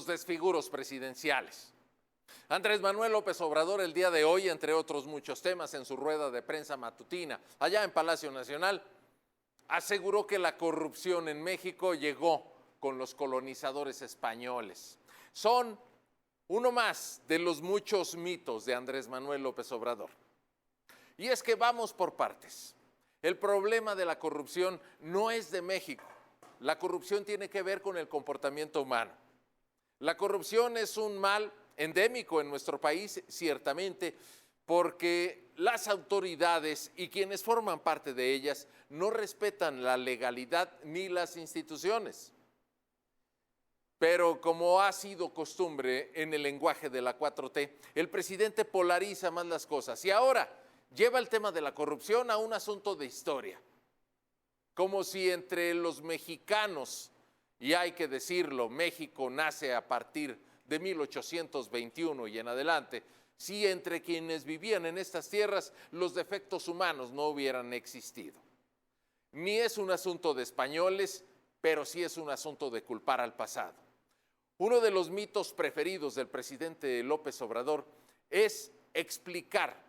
los desfiguros presidenciales. Andrés Manuel López Obrador el día de hoy, entre otros muchos temas, en su rueda de prensa matutina, allá en Palacio Nacional, aseguró que la corrupción en México llegó con los colonizadores españoles. Son uno más de los muchos mitos de Andrés Manuel López Obrador. Y es que vamos por partes. El problema de la corrupción no es de México. La corrupción tiene que ver con el comportamiento humano. La corrupción es un mal endémico en nuestro país, ciertamente, porque las autoridades y quienes forman parte de ellas no respetan la legalidad ni las instituciones. Pero como ha sido costumbre en el lenguaje de la 4T, el presidente polariza más las cosas y ahora lleva el tema de la corrupción a un asunto de historia. Como si entre los mexicanos, y hay que decirlo, México nace a partir de 1821 y en adelante, si entre quienes vivían en estas tierras los defectos humanos no hubieran existido. Ni es un asunto de españoles, pero sí es un asunto de culpar al pasado. Uno de los mitos preferidos del presidente López Obrador es explicar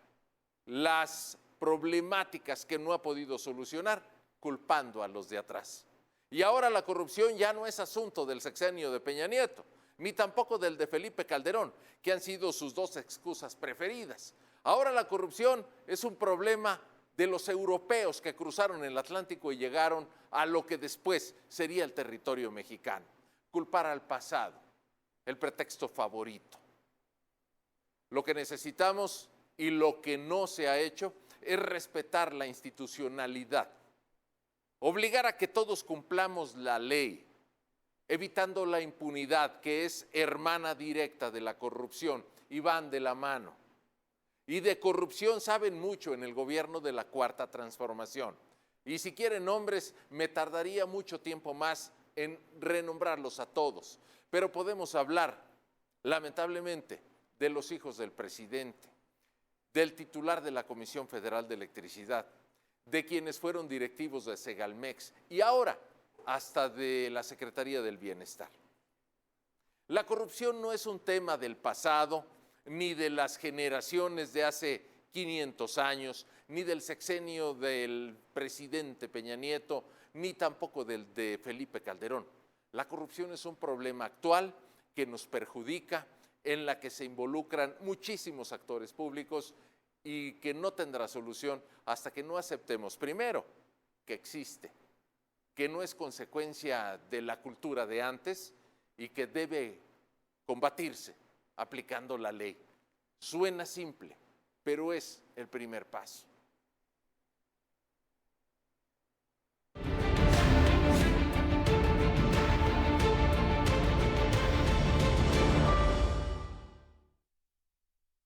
las problemáticas que no ha podido solucionar culpando a los de atrás. Y ahora la corrupción ya no es asunto del sexenio de Peña Nieto, ni tampoco del de Felipe Calderón, que han sido sus dos excusas preferidas. Ahora la corrupción es un problema de los europeos que cruzaron el Atlántico y llegaron a lo que después sería el territorio mexicano. Culpar al pasado, el pretexto favorito. Lo que necesitamos y lo que no se ha hecho es respetar la institucionalidad, obligar a que todos cumplamos la ley, evitando la impunidad, que es hermana directa de la corrupción y van de la mano. Y de corrupción saben mucho en el gobierno de la Cuarta Transformación. Y si quieren nombres, me tardaría mucho tiempo más en renombrarlos a todos. Pero podemos hablar, lamentablemente, de los hijos del presidente, del titular de la Comisión Federal de Electricidad, de quienes fueron directivos de Segalmex y ahora hasta de la Secretaría del Bienestar. La corrupción no es un tema del pasado, ni de las generaciones de hace 500 años, ni del sexenio del presidente Peña Nieto, ni tampoco del de Felipe Calderón. La corrupción es un problema actual que nos perjudica, en la que se involucran muchísimos actores públicos y que no tendrá solución hasta que no aceptemos, primero, que existe, que no es consecuencia de la cultura de antes y que debe combatirse aplicando la ley. Suena simple, pero es el primer paso.